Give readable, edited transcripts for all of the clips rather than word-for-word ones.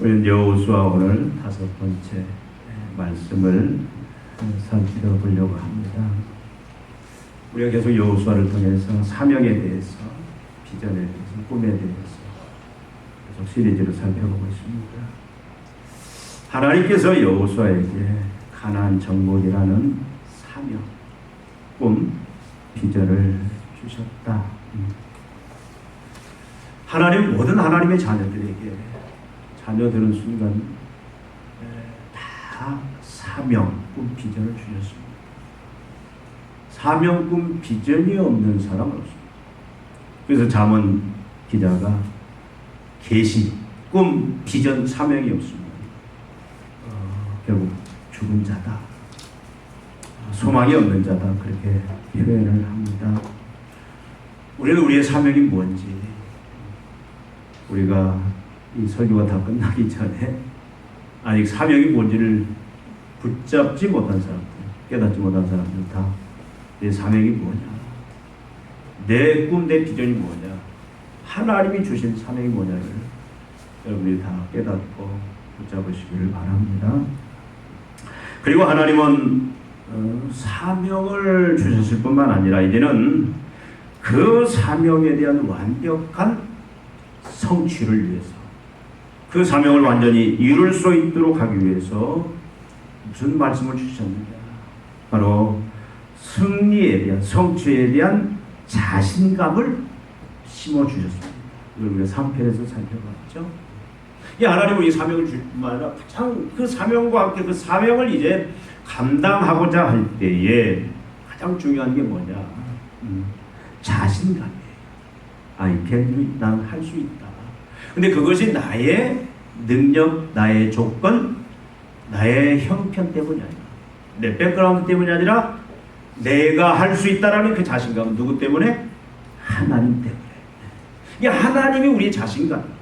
우리 여호수아 오늘 5번째 말씀을 살펴보려고 합니다. 우리가 계속 여호수아를 통해서 사명에 대해서, 비전에 대해서, 꿈에 대해서 계속 시리즈로 살펴보고 있습니다. 하나님께서 여호수아에게 가나안 정복이라는 사명, 꿈, 비전을 주셨다. 하나님, 모든 하나님의 자녀들에게 자녀되는 순간 다 사명, 꿈, 비전을 주셨습니다. 사명, 꿈, 비전이 없는 사람은 없습니다. 그래서 잠언 기자가 계시, 꿈, 비전, 사명이 없습니다. 결국 죽은 자다, 소망이 없는 자다, 그렇게 표현을 합니다. 우리는 우리의 사명이 뭔지, 우리가 이 설교가 다 끝나기 전에 아직 사명이 뭔지를 붙잡지 못한 사람들, 깨닫지 못한 사람들 다 내 사명이 뭐냐, 내 꿈, 내 비전이 뭐냐, 하나님이 주신 사명이 뭐냐를 여러분이 다 깨닫고 붙잡으시기를 바랍니다. 그리고 하나님은 사명을 주셨을 뿐만 아니라 이제는 그 사명에 대한 완벽한 성취를 위해서, 그 사명을 완전히 이룰 수 있도록 하기 위해서 무슨 말씀을 주셨느냐, 바로 승리에 대한, 성취에 대한 자신감을 심어주셨습니다. 이걸 우리가 3편에서 살펴봤죠. 이 하나님은 이 사명을 줄 뿐만 아니라 가장 그 사명과 함께 그 사명을 이제 감당하고자 할 때에 가장 중요한 게 뭐냐, 자신감이에요. I can do it, 난 할 수 있다. 근데 그것이 나의 능력, 나의 조건, 나의 형편 때문이 아니라, 내 백그라운드 때문이 아니라 내가 할 수 있다라는 그 자신감은 누구 때문에? 하나님 때문에. 이 하나님이 우리의 자신감입니다.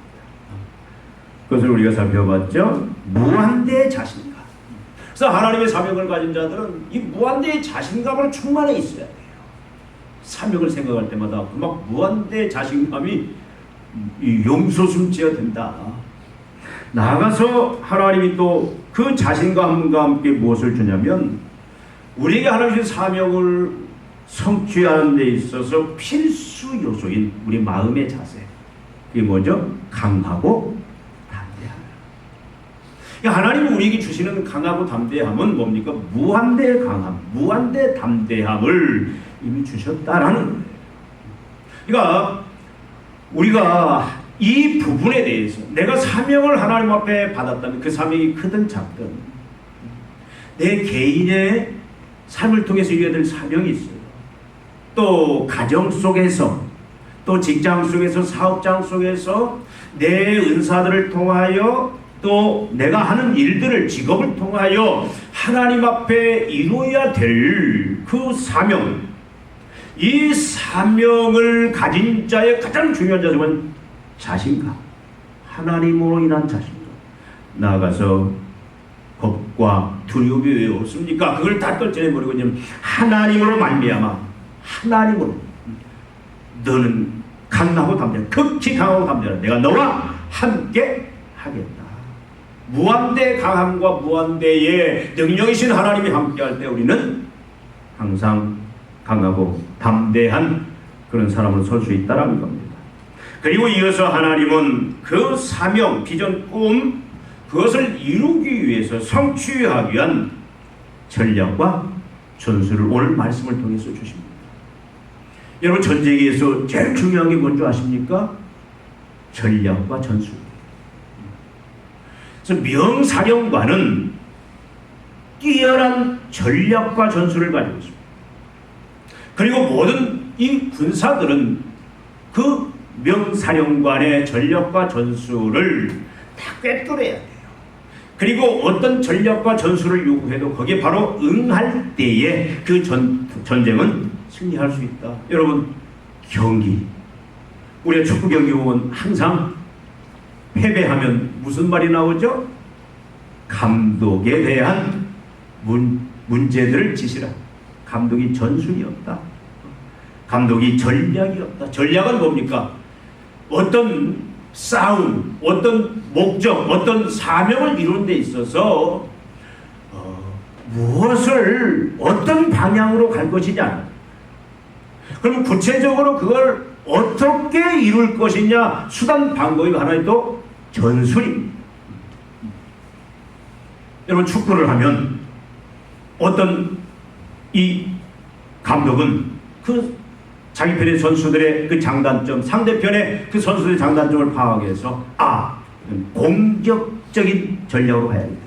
그것을 우리가 살펴봤죠. 무한대의 자신감. 그래서 하나님의 사명을 가진 자들은 이 무한대의 자신감으로 충만해 있어야 돼요. 사명을 생각할 때마다 그 막 무한대의 자신감이 용솟음치어야 된다. 나아가서 하나님이 또 그 자신감과 함께 무엇을 주냐면, 우리에게 하나님의 사명을 성취하는 데 있어서 필수 요소인 우리 마음의 자세, 그게 뭐죠? 강하고 담대함. 하나님이 우리에게 주시는 강하고 담대함은 뭡니까? 무한대의 강함, 무한대 담대함을 이미 주셨다라는 거예요. 그러니까 우리가 이 부분에 대해서, 내가 사명을 하나님 앞에 받았다면 그 사명이 크든 작든 내 개인의 삶을 통해서 이루어야 될 사명이 있어요. 또 가정 속에서, 또 직장 속에서, 사업장 속에서 내 은사들을 통하여, 또 내가 하는 일들을, 직업을 통하여 하나님 앞에 이루어야 될 그 사명, 이 사명을 가진 자의 가장 중요한 자질은 자신감, 하나님으로 인한 자신감. 나아가서 겁과 두려움이 왜 없습니까? 그걸 다 떨쳐내버리고 그냥 하나님으로 말미암아, 하나님으로 너는 강하고 담대하다, 극히 강하고 담대하다, 내가 너와 함께 하겠다. 무한대 강함과 무한대의 능력이신 하나님이 함께할 때 우리는 항상 강하고 담대한 그런 사람으로 설 수 있다는 겁니다. 그리고 이어서 하나님은 그 사명, 비전, 꿈, 그것을 이루기 위해서, 성취하기 위한 전략과 전술을 오늘 말씀을 통해서 주십니다. 여러분, 전쟁에서 제일 중요한 게 뭔지 아십니까? 전략과 전술. 그래서 명사령관은 뛰어난 전략과 전술을 가지고 있습니다. 그리고 모든 이 군사들은 그 명사령관의 전략과 전술을 다 꿰뚫어야 돼요. 그리고 어떤 전략과 전술을 요구해도 거기에 바로 응할 때에 그 전쟁은 승리할 수 있다. 여러분, 경기, 우리가 축구 경기 보면 항상 패배하면 무슨 말이 나오죠? 감독에 대한 문제들을 지시라. 감독이 전술이 없다, 감독이 전략이 없다. 전략은 뭡니까? 어떤 싸움, 어떤 목적, 어떤 사명을 이루는 데 있어서 무엇을 어떤 방향으로 갈 것이냐, 그럼 구체적으로 그걸 어떻게 이룰 것이냐, 수단 방법이 하나의 또 전술입니다. 여러분, 축구를 하면 어떤 이 감독은 그 자기 편의 선수들의 그 장단점, 상대편의 그 선수들의 장단점을 파악해서 공격적인 전략으로 가야 됩니다.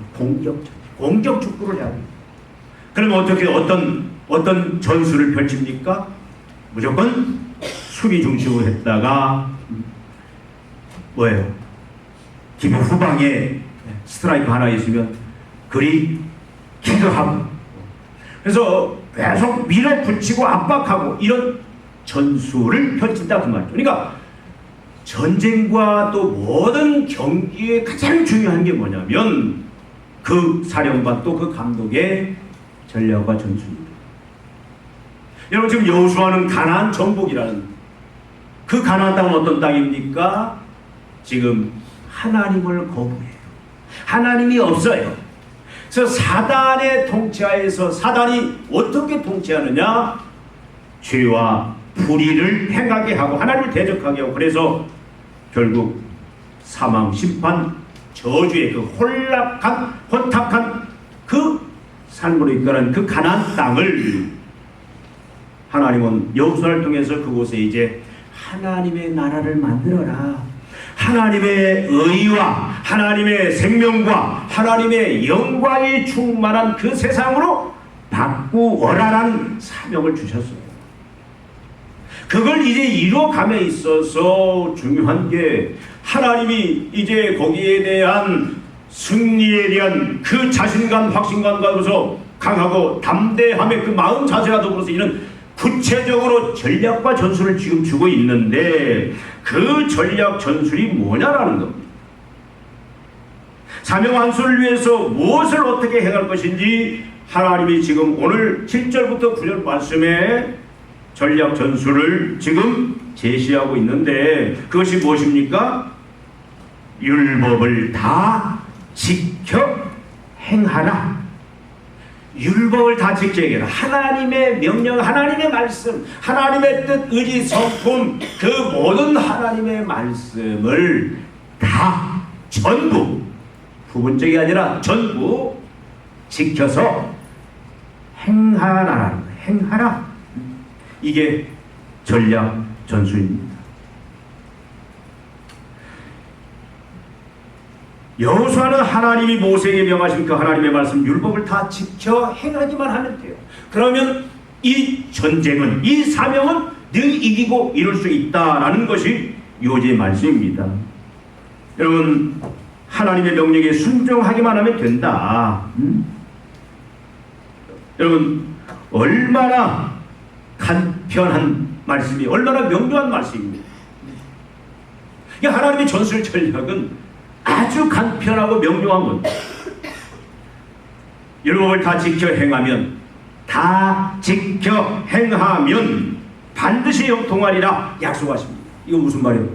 공격 축구를 해야 됩니다. 그러면 어떻게 어떤 전술을 펼칩니까? 무조건 수비 중심으로 했다가 뭐예요? 기본 후방에 스트라이크 하나 있으면 그리 킥하고, 그래서 계속 밀어붙이고 압박하고 이런 전술을 펼친다 그 말이죠. 그러니까 전쟁과 또 모든 경기에 가장 중요한 게 뭐냐면 그 사령관 또 그 감독의 전략과 전술입니다. 여러분, 지금 여호수아는 가나안 정복이라는 그 가나안 땅은 어떤 땅입니까? 지금 하나님을 거부해요. 하나님이 없어요. 그래서 사단의 통치하에서, 사단이 어떻게 통치하느냐? 죄와 불의를 행하게 하고 하나님을 대적하게 하고, 그래서 결국 사망, 심판, 저주의 그 혼탁한 그 삶으로 이끌어낸 그 가나안 땅을 하나님은 여호수아를 통해서 그곳에 이제 하나님의 나라를 만들어라, 하나님의 의와 하나님의 생명과 하나님의 영광이 충만한 그 세상으로 바꾸어라라는 사명을 주셨어요. 그걸 이제 이루어감에 있어서 중요한 게, 하나님이 이제 거기에 대한 승리에 대한 그 자신감, 확신감과로서 강하고 담대함의 그 마음 자세와 더불어서 이는 구체적으로 전략과 전술을 지금 주고 있는데, 그 전략 전술이 뭐냐라는 겁니다. 사명 완수를 위해서 무엇을 어떻게 해갈 것인지 하나님이 지금 오늘 7절부터 9절 말씀에 전략 전술을 지금 제시하고 있는데, 그것이 무엇입니까? 율법을 다 지켜 행하라. 율법을 다 지켜야 해라. 하나님의 명령, 하나님의 말씀, 하나님의 뜻, 의지, 성품, 그 모든 하나님의 말씀을 다 전부, 부분적이 아니라 전부 지켜서 행하라. 이게 전략 전술입니다. 여호수아는 하나님이 모세에게 명하신 그 하나님의 말씀, 율법을 다 지켜 행하기만 하면 돼요. 그러면 이 전쟁은, 이 사명은 늘 이기고 이룰 수 있다라는 것이 요지의 말씀입니다. 여러분, 하나님의 명령에 순종하기만 하면 된다. 여러분, 얼마나 간편한 말씀이, 얼마나 명료한 말씀입니다. 하나님의 전술 전략은 아주 간편하고 명료한 겁니다. 율법을 다 지켜 행하면, 반드시 형통하리라 약속하십니다. 이거 무슨 말이에요?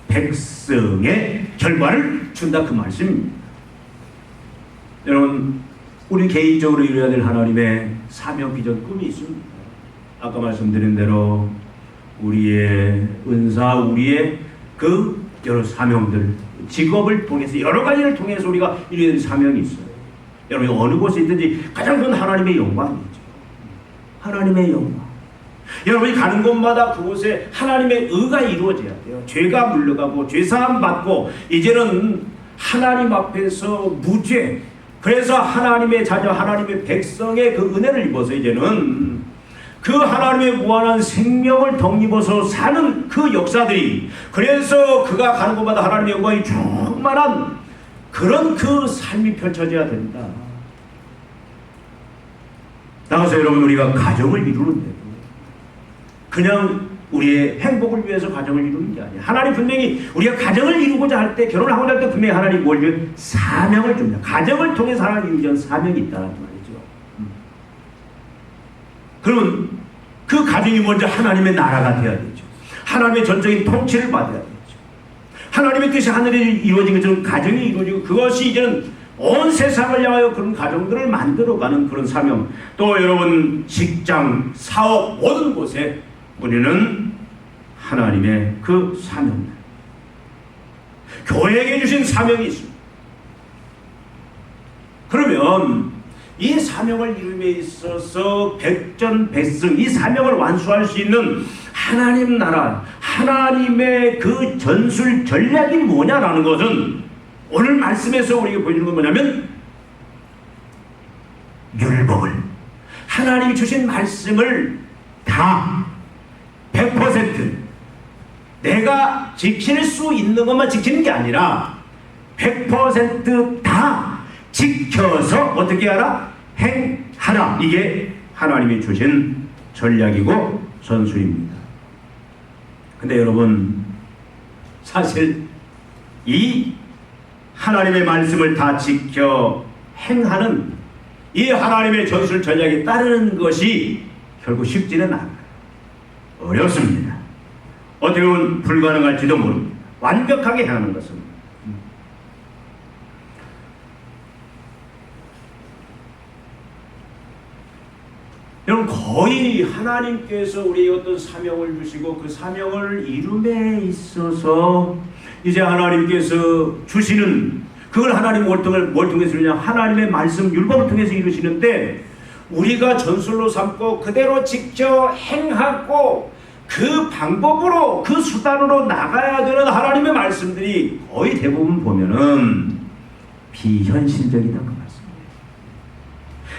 백전백승의 결과를 준다 그 말씀입니다. 여러분, 우리 개인적으로 이루어야 될 하나님의 사명, 비전, 꿈이 있습니다. 아까 말씀드린 대로 우리의 은사, 우리의 그 여러 사명들, 직업을 통해서, 여러 가지를 통해서 우리가 이루어야 될 사명이 있어요. 여러분, 어느 곳에 있든지 가장 큰 하나님의 영광이죠. 하나님의 영광. 여러분이 가는 곳마다 그곳에 하나님의 의가 이루어져야 돼요. 죄가 물러가고 죄사함 받고 이제는 하나님 앞에서 무죄, 그래서 하나님의 자녀, 하나님의 백성의 그 은혜를 입어서 이제는 그 하나님의 무한한 생명을 덧입어서 사는 그 역사들이, 그래서 그가 가는 곳마다 하나님의 영광이 충만한 그런 그 삶이 펼쳐져야 된다. 따라서 여러분, 우리가 가정을 이루는데 그냥 우리의 행복을 위해서 가정을 이루는 게 아니야. 하나님 분명히 우리가 가정을 이루고자 할 때, 결혼을 하고자 할 때 분명히 하나님 뭘 줘요? 사명을 줍니다. 가정을 통해서 하나님 이루는 사명이 있다는 말이죠. 그러면 그 가정이 먼저 하나님의 나라가 되어야 되죠. 하나님의 전적인 통치를 받아야 되죠. 하나님의 뜻이 하늘에 이루어진 것처럼 가정이 이루어지고 그것이 이제는 온 세상을 향하여 그런 가정들을 만들어가는 그런 사명. 또 여러분 직장, 사업 모든 곳에 우리는 하나님의 그 사명, 교회에게 주신 사명이 있습니다. 그러면 이 사명을 이룸에 있어서 백전백승 이 사명을 완수할 수 있는 하나님 나라, 하나님의 그 전술 전략이 뭐냐라는 것은 오늘 말씀에서 우리에게 보여주는 건 뭐냐면 율법을, 하나님이 주신 말씀을 다 100% 내가 지킬 수 있는 것만 지키는 게 아니라 100% 다 지켜서 어떻게 하라? 행하라. 이게 하나님이 주신 전략이고 전술입니다. 근데 여러분, 사실 이 하나님의 말씀을 다 지켜 행하는 이 하나님의 전술 전략에 따르는 것이 결국 쉽지는 않아요. 어렵습니다. 어떻게 보면 불가능할지도 모릅니다. 완벽하게 행하는 것은. 여러분, 거의 하나님께서 우리에게 어떤 사명을 주시고 그 사명을 이룸에 있어서 이제 하나님께서 주시는 그걸 하나님 뭘 통해서 이루냐? 하나님의 말씀 율법을 통해서 이루시는데 우리가 전술로 삼고 그대로 지켜 행하고 그 방법으로 그 수단으로 나가야 되는 하나님의 말씀들이 거의 대부분 보면은 비현실적이다 그 말씀이에요.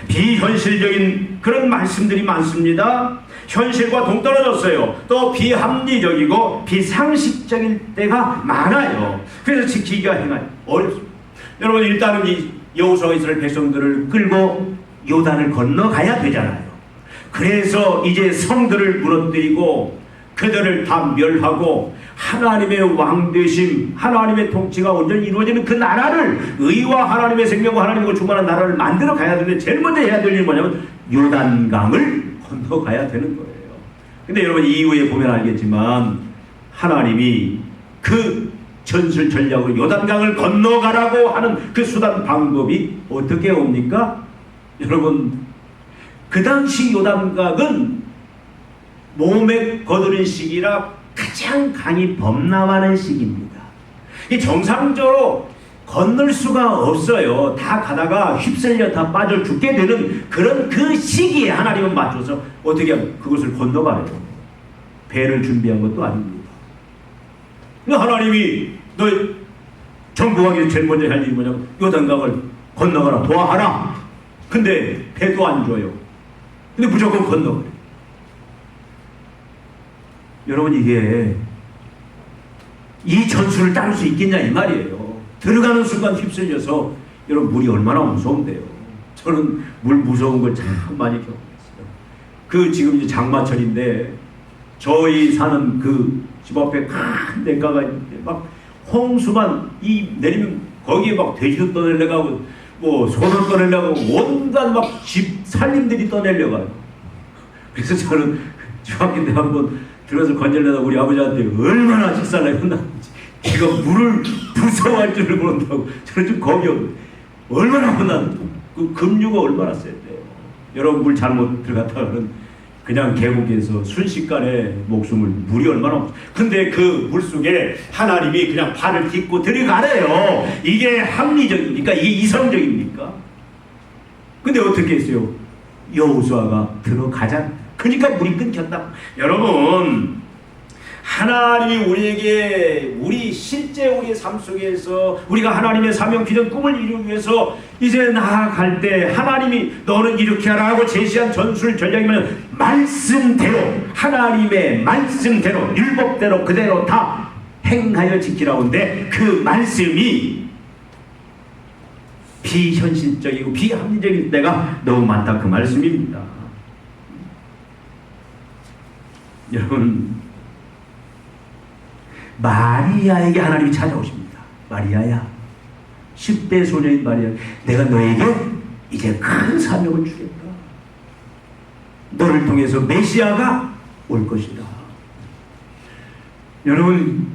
비현실적인 그런 말씀들이 많습니다. 현실과 동떨어졌어요. 또 비합리적이고 비상식적일 때가 많아요. 그래서 지키기가 행하기 어렵습니다. 여러분, 일단은 이 여호수아가 이스라엘 백성들을 끌고 요단을 건너가야 되잖아요. 그래서 이제 성들을 무너뜨리고 그들을 다 멸하고 하나님의 왕되심, 하나님의 통치가 온전히 이루어지는 그 나라를, 의와 하나님의 생명과 하나님과 충만한 나라를 만들어 가야 되는데 제일 먼저 해야 될 일은 뭐냐면 요단강을 건너가야 되는 거예요. 근데 여러분, 이후에 보면 알겠지만 하나님이 그 전술 전략으로 요단강을 건너가라고 하는 그 수단 방법이 어떻게 옵니까? 여러분, 그 당시 요단강은 몸에 거두는 시기라 가장 강이 범람하는 시기입니다. 이 정상적으로 건널 수가 없어요. 다 가다가 휩쓸려 다 빠져 죽게 되는 그런 그 시기에 하나님은 맞춰서 어떻게 하면 그것을 건너가래요. 배를 준비한 것도 아닙니다. 하나님이 너 정복하기 위해 제일 먼저 할 일이 뭐냐면 요단강을 건너가라, 도와하라. 근데 배도 안 줘요. 근데 무조건 건너가래. 여러분, 이게 이 전술을 따를 수 있겠냐 이 말이에요. 들어가는 순간 휩쓸려서, 여러분, 물이 얼마나 무서운데요. 저는 물 무서운 걸 참 많이 경험했어요. 그 지금 이제 장마철인데 저희 사는 그 집 앞에 큰 냇가가 있는데 막 홍수만 이 내리면 거기에 막 돼지도 떠내려가고 뭐 소도 떠내려가고 온갖 막 집 살림들이 떠내려가요. 그래서 저는 중학교 때 한번 들어서 건질려다 우리 아버지한테 얼마나 식사를 혼났는지, 걔가 물을 무서워할 줄을 모른다고 저는 좀 겁이 없는데 얼마나 혼났는지, 그 급류가 얼마나 세대요. 여러분, 물 잘못 들어갔다가는 그냥 계곡에서 순식간에 목숨을, 물이 얼마나 없어. 근데 그 물속에 하나님이 그냥 발을 딛고 들어가래요. 이게 합리적입니까? 이게 이성적입니까? 근데 어떻게 했어요? 여호수아가 들어가자. 그러니까 물이 끊겼다. 여러분, 하나님이 우리에게 실제 우리의 삶 속에서 우리가 하나님의 사명, 비전, 꿈을 이루기 위해서 이제 나아갈 때 하나님이 너는 이렇게 하라 하고 제시한 전술 전략이면 말씀대로, 하나님의 말씀대로, 율법대로 그대로 다 행하여 지키라고 하는데 그 말씀이 비현실적이고 비합리적일 때가 너무 많다 그 말씀입니다. 여러분, 마리아에게 하나님이 찾아오십니다. 마리아야, 10대 소녀인 마리아, 내가 너에게 이제 큰 사명을 주겠다. 너를 통해서 메시아가 올 것이다. 여러분,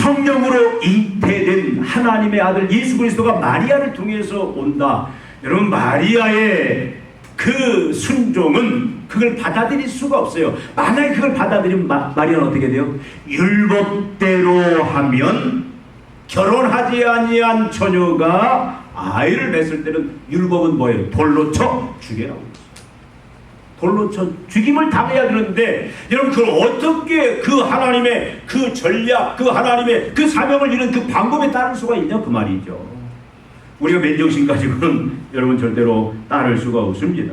성령으로 잉태된 하나님의 아들 예수 그리스도가 마리아를 통해서 온다. 여러분, 마리아의 그 순종은 그걸 받아들일 수가 없어요. 만약에 그걸 받아들이면 마리아는 어떻게 돼요? 율법대로 하면 결혼하지 아니한 처녀가 아이를 냈을 때는 율법은 뭐예요? 돌로 쳐 죽여라고 했어요. 돌로 쳐 죽임을 당해야 되는데, 여러분, 그걸 어떻게 그 하나님의 그 전략, 그 하나님의 그 사명을 이룬 그 방법에 따를 수가 있냐 그 말이죠. 우리가 맨정신 가지고는 여러분 절대로 따를 수가 없습니다.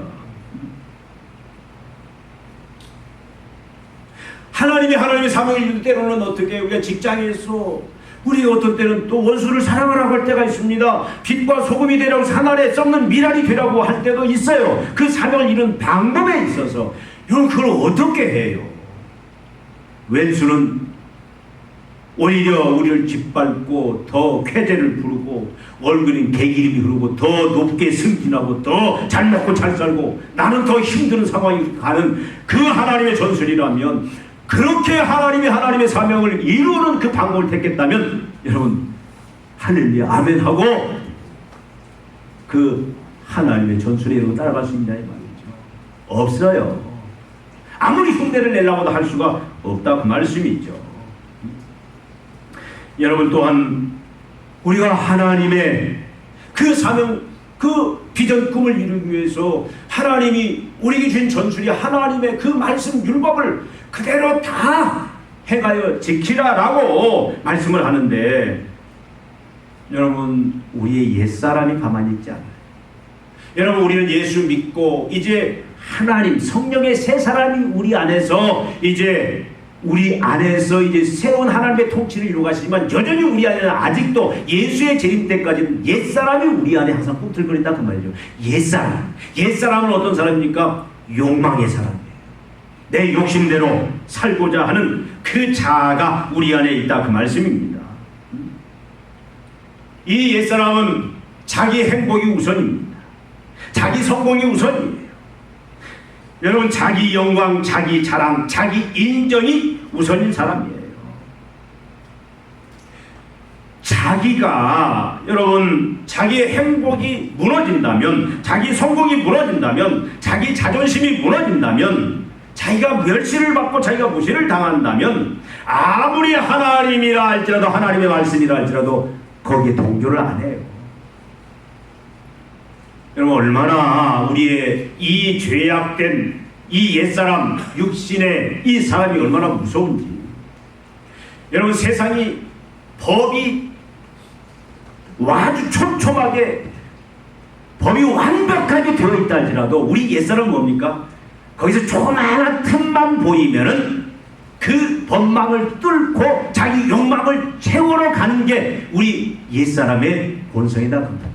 하나님의 사명을 이룰 때로는 어떻게 우리가 직장에서 우리 어떤 때는 또 원수를 사랑하라고 할 때가 있습니다. 빛과 소금이 되라고 산 아래 썩는 미랄이 되라고 할 때도 있어요. 그 사명을 이룬 방법에 있어서 여러분 그걸 어떻게 해요? 왼수는 오히려 우리를 짓밟고 더 쾌재를 부르고 얼굴인 개기름이 흐르고 더 높게 승진하고 더 잘 먹고 잘 살고 나는 더 힘든 상황이 가는 그 하나님의 전술이라면, 그렇게 하나님의 사명을 이루는 그 방법을 택했다면 여러분 할렐루야 아멘 하고 그 하나님의 전술에 이루고 따라갈 수 있냐 이 말이죠. 없어요. 아무리 흉내를 내려고도 할 수가 없다 그 말씀이죠. 여러분, 또한 우리가 하나님의 그 사명, 그 비전 꿈을 이루기 위해서 하나님이 우리에게 주신 전술이 하나님의 그 말씀 율법을 그대로 다 행하여 지키라라고 말씀을 하는데, 여러분 우리의 옛사람이 가만히 있지 않아요. 여러분, 우리는 예수 믿고 이제 하나님 성령의 새 사람이 우리 안에서 이제 새로운 하나님의 통치를 이루어 가시지만, 여전히 우리 안에는 아직도 예수의 재림 때까지는 옛사람이 우리 안에 항상 꿈틀거린다 그 말이죠. 옛사람은 어떤 사람입니까? 욕망의 사람이에요. 내 욕심대로 살고자 하는 그 자아가 우리 안에 있다 그 말씀입니다. 이 옛사람은 자기 행복이 우선입니다. 자기 성공이 우선이에요. 여러분, 자기 영광, 자기 자랑, 자기 인정이 우선인 사람이에요. 여러분 자기의 행복이 무너진다면, 자기 성공이 무너진다면, 자기 자존심이 무너진다면, 자기가 멸시를 받고 자기가 무시를 당한다면, 아무리 하나님이라 할지라도, 하나님의 말씀이라 할지라도 거기에 동조를 안 해요. 여러분, 얼마나 우리의 이 죄악된 이 옛사람, 육신의 이 사람이 얼마나 무서운지. 여러분, 세상이 법이 아주 촘촘하게 법이 완벽하게 되어 있다 할지라도 우리 옛사람은 뭡니까? 거기서 조그마한 틈만 보이면은 그 법망을 뚫고 자기 욕망을 채우러 가는 게 우리 옛사람의 본성이다 그 말이죠.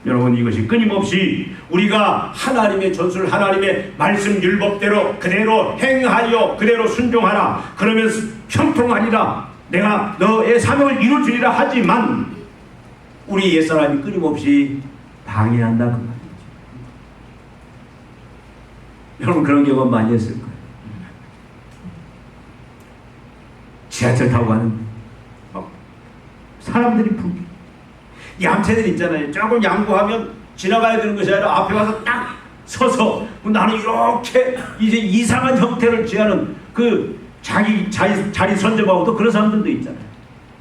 여러분, 이것이 끊임없이 우리가 하나님의 전술, 하나님의 말씀 율법대로 그대로 행하여 그대로 순종하라, 그러면서 형통하리라, 내가 너의 사명을 이루주리라 하지만 우리 옛사람이 끊임없이 방해한다 그 말이죠. 여러분, 그런 경험 많이 했을 거예요. 지하철 타고 가는데 사람들이 얌체들 있잖아요. 조금 양보하면 지나가야 되는 것이 아니라 앞에 가서 딱 서서 나는 이렇게 이제 이상한 형태를 취하는 그 자리 선점하고 또 그런 사람들도 있잖아요.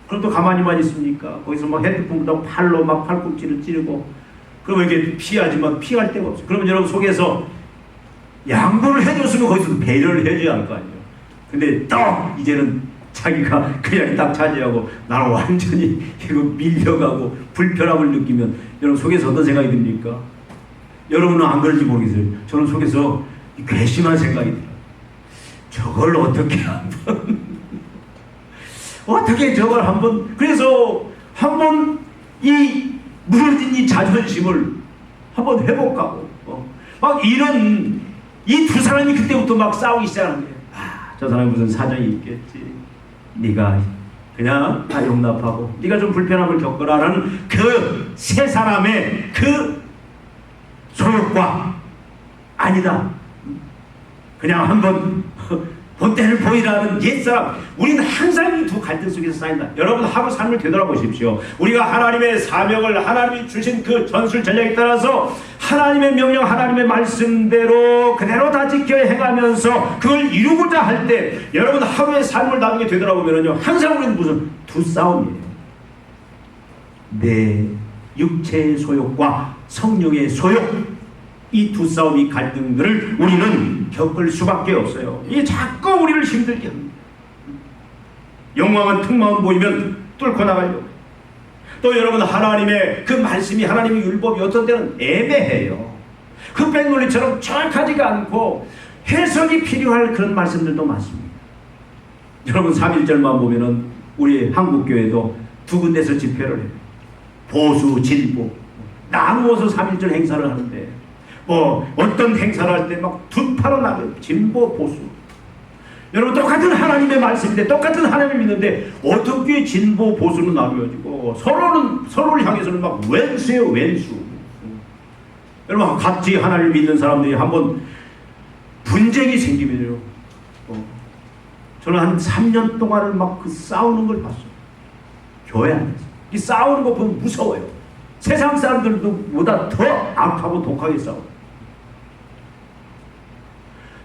그럼 또 가만히만 있습니까? 거기서 막 핸드폰부터 팔로 막 팔꿈치를 찌르고, 그러면 이게 피하지만 피할 데가 없어요. 그러면 여러분 속에서 양보를 해줬으면 거기서 배려를 해줘야 할 거 아니에요. 근데 또 이제는 자기가 그냥 딱 차지하고 나는 완전히 이거 밀려가고 불편함을 느끼면 여러분 속에서 어떤 생각이 듭니까? 여러분은 안 그런지 모르겠어요. 저는 속에서 괘씸한 생각이 들어요. 저걸 어떻게 저걸 한번, 그래서 한번 이 무너진 이 자존심을 한번 회복하고 막 이런 이 두 사람이 그때부터 막 싸우기 시작하는 거예요. 저 사람이 무슨 사정이 있겠지. 네가 그냥 다 용납하고 네가 좀 불편함을 겪으라라는 그 세 사람의 그 소욕과 아니다. 그냥 한번 본때를 보이라는 옛사람, 우리는 항상 이 두 갈등 속에서 쌓인다. 여러분 하루 삶을 되돌아보십시오. 우리가 하나님의 사명을, 하나님이 주신 그 전술 전략에 따라서 하나님의 명령, 하나님의 말씀대로 그대로 다 지켜 행하면서 그걸 이루고자 할 때 여러분 하루의 삶을 나중에 되돌아보면요, 항상 우리는 무슨 두 싸움이에요. 내 육체의 소욕과 성령의 소욕, 이 두 싸움이 갈등들을 우리는 겪을 수밖에 없어요. 이게 자꾸 우리를 힘들게 합니다. 영광은 틈만 보이면 뚫고 나가려고. 또 여러분 하나님의 그 말씀이, 하나님의 율법이 어떤 때는 애매해요. 흑백 논리처럼 정확하지가 않고 해석이 필요할 그런 말씀들도 많습니다. 여러분 3.1절만 보면은 우리 한국교회도 두 군데서 집회를 해요. 보수, 진보 나누어서 3.1절 행사를 하는데 어떤 행사를 할 때 막 두 파로 나눠요. 진보, 보수. 여러분 똑같은 하나님의 말씀인데, 똑같은 하나님을 믿는데 어떻게 진보, 보수는 나누어지고 서로를 향해서는 막 왼수예요, 왼수. 여러분 같이 하나님을 믿는 사람들이 한번 분쟁이 생기면요, 저는 한 3년 동안을 막 그 싸우는 걸 봤어요. 교회 안에서. 이 싸우는 거 보면 무서워요. 세상 사람들보다 더 악하고 독하게 싸워요.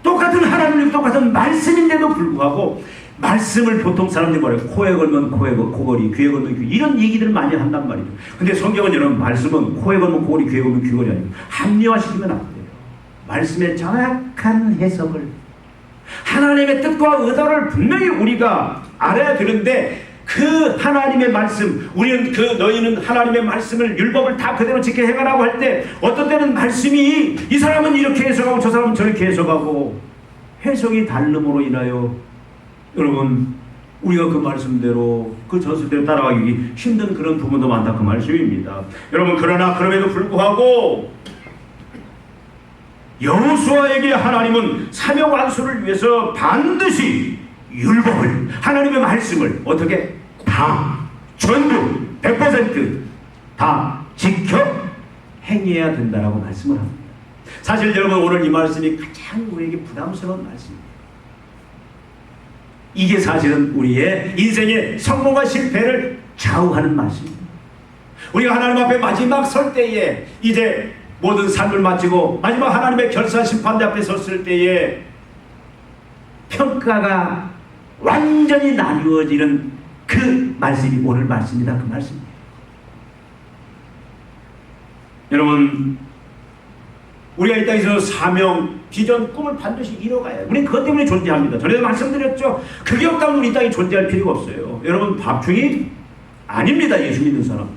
똑같은 하나님, 똑같은 말씀인데도 불구하고 말씀을 보통 사람들이 뭐래요? 코에 걸면 코걸이, 귀에 걸면 귀, 이런 얘기들을 많이 한단 말이죠. 근데 성경은 여러분 말씀은 코에 걸면 코걸이, 귀에 걸면 귀걸이 아니고 합리화시키면 안 돼요. 말씀의 정확한 해석을, 하나님의 뜻과 의도를 분명히 우리가 알아야 되는데, 그 하나님의 말씀, 우리는 너희는 하나님의 말씀을, 율법을 다 그대로 지켜 행하라고 할 때 어떤 때는 말씀이 이 사람은 이렇게 해석하고 저 사람은 저렇게 해석하고 해석이 다름으로 인하여 여러분 우리가 그 말씀대로, 그 전술대로 따라가기 힘든 그런 부분도 많다, 그 말씀입니다. 여러분 그러나 그럼에도 불구하고 여호수아에게 하나님은 사명 완수를 위해서 반드시 율법을, 하나님의 말씀을 어떻게 다 전부 100% 다 지켜 행해야 된다라고 말씀을 합니다. 사실 여러분 오늘 이 말씀이 가장 우리에게 부담스러운 말씀입니다. 이게 사실은 우리의 인생의 성공과 실패를 좌우하는 말씀입니다. 우리가 하나님 앞에 마지막 설 때에, 이제 모든 삶을 마치고 마지막 하나님의 결산 심판대 앞에 섰을 때에 평가가 완전히 나뉘어지는 그 말씀이 오늘 말씀이다, 그 말씀입니다. 여러분 우리가 이 땅에서 사명, 비전, 꿈을 반드시 이뤄가야 해요. 우리는 그것 때문에 존재합니다. 전에도 말씀드렸죠. 그게 없다면 우리 이 땅에 존재할 필요가 없어요. 여러분 밥중이 아닙니다. 예수 믿는 사람들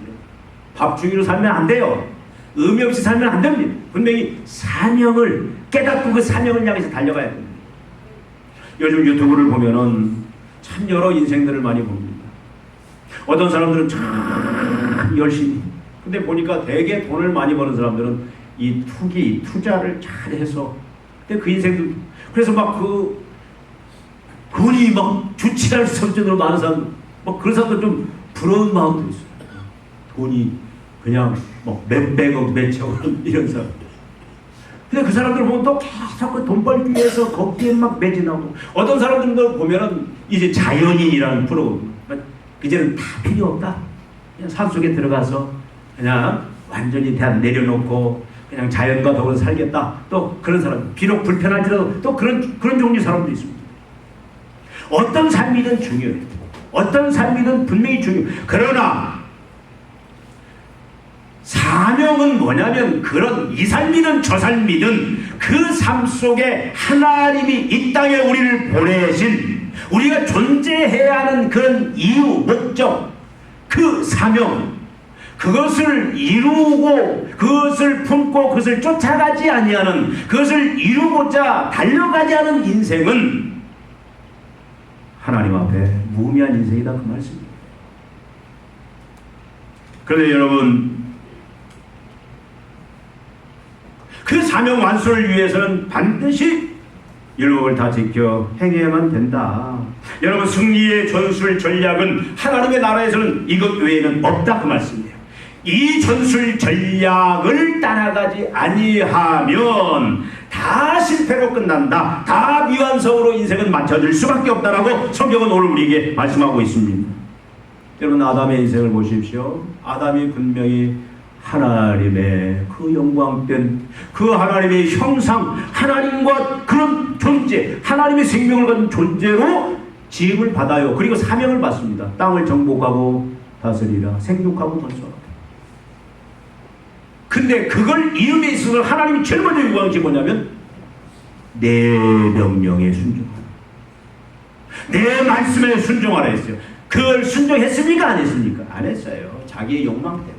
밥중이로 살면 안 돼요. 의미 없이 살면 안 됩니다. 분명히 사명을 깨닫고 그 사명을 향해서 달려가야 됩니다. 요즘 유튜브를 보면은 참 여러 인생들을 많이 봅니다. 어떤 사람들은 참 열심히, 근데 보니까 되게 돈을 많이 버는 사람들은 이 투자를 잘해서, 근데 그 인생들, 그래서 막 그 돈이 막 주치할 수 없을 정도로 많은 사람들, 막 그런 사람들 좀 부러운 마음도 있어요. 돈이 그냥 막 몇백억, 몇천억 이런 사람들. 근데 그 사람들 보면 또 계속 돈 벌기 위해서 거기에 막 매진하고, 어떤 사람들도 보면은 이제 자연인이라는 프로그램, 이제는 다 필요 없다. 그냥 산속에 들어가서 그냥 완전히 다 내려놓고 그냥 자연과 더불어 살겠다. 또 그런 사람, 비록 불편할지라도 또 그런 종류 사람도 있습니다. 어떤 삶이든 중요해요. 어떤 삶이든 분명히 중요해요. 그러나 사명은 뭐냐면, 그런 이 삶이든 저 삶이든 그 삶 속에 하나님이 이 땅에 우리를 보내신, 우리가 존재해야 하는 그런 이유, 목적, 그 사명, 그것을 이루고 그것을 품고 그것을 쫓아가지 아니하는, 그것을 이루고자 달려가지 않은 인생은 하나님 앞에 무의미한 인생이다, 그 말씀입니다. 그런데 여러분, 그 사명 완수를 위해서는 반드시 율법을 다 지켜 행해야만 된다. 여러분 승리의 전술 전략은 하나님의 나라에서는 이것 외에는 없다, 그 말씀이에요. 이 전술 전략을 따라가지 아니하면 다 실패로 끝난다. 다 미완성으로 인생은 맞춰질 수밖에 없다라고 성경은 오늘 우리에게 말씀하고 있습니다. 여러분, 아담의 인생을 보십시오. 아담이 분명히 하나님의 그 영광된 그 하나님의 형상, 하나님과 그런 존재, 하나님의 생명을 가진 존재로 지음을 받아요. 그리고 사명을 받습니다. 땅을 정복하고 다스리라, 생육하고 번성하라. 근데 그걸 이음에 있어서 하나님이 제일 먼저 요구하는 것이 뭐냐면 내 명령에 순종하라, 내 말씀에 순종하라 했어요. 그걸 순종했습니까? 안 했습니까? 안 했어요. 자기의 욕망 때문에,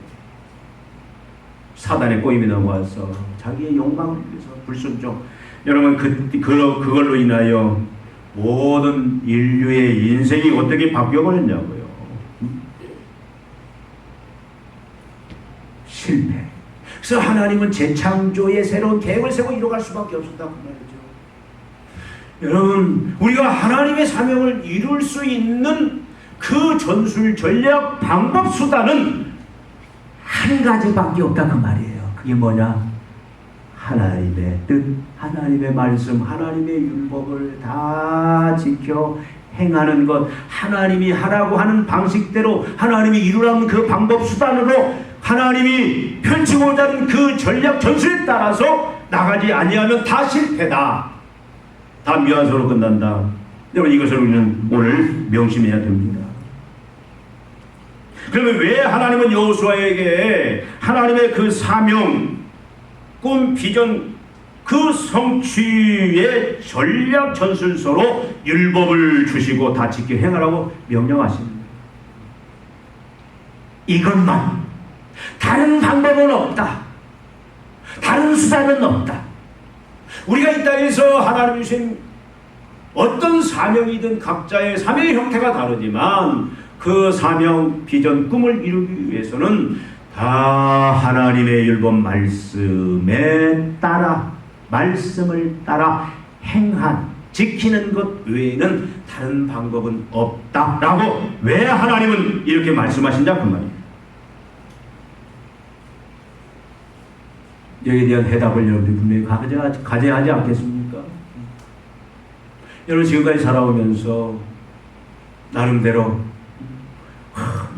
사단의 꼬임이 넘어와서 자기의 욕망을 위해서 불순종. 여러분, 그걸로 인하여 모든 인류의 인생이 어떻게 바뀌어버렸냐고요. 실패. 그래서 하나님은 재창조의 새로운 계획을 세고 이뤄갈 수밖에 없었다고 말이죠. 여러분, 우리가 하나님의 사명을 이룰 수 있는 그 전술, 전략, 방법, 수단은 한 가지밖에 없다 그 말이에요. 그게 뭐냐? 하나님의 뜻, 하나님의 말씀, 하나님의 율법을 다 지켜 행하는 것, 하나님이 하라고 하는 방식대로, 하나님이 이루라는 그 방법, 수단으로 하나님이 펼치고자 하는 그 전략, 전술에 따라서 나가지 아니하면 다 실패다, 다 미완성으로 끝난다. 여러분, 이것을 우리는 오늘 명심해야 됩니다. 그러면 왜 하나님은 여호수아에게 하나님의 그 사명, 꿈, 비전, 그 성취의 전략 전술서로 율법을 주시고 다 지켜 행하라고 명령하십니다. 이것만, 다른 방법은 없다, 다른 수단은 없다. 우리가 이 땅에서 하나님 주신 어떤 사명이든 각자의 사명의 형태가 다르지만 그 사명, 비전, 꿈을 이루기 위해서는 다 하나님의 율법 말씀에 따라, 말씀을 따라 행한, 지키는 것 외에는 다른 방법은 없다라고 왜 하나님은 이렇게 말씀하신다 그 말이에요. 여기에 대한 해답을 여러분들이 분명히 가져야 하지 않겠습니까? 여러분, 지금까지 살아오면서 나름대로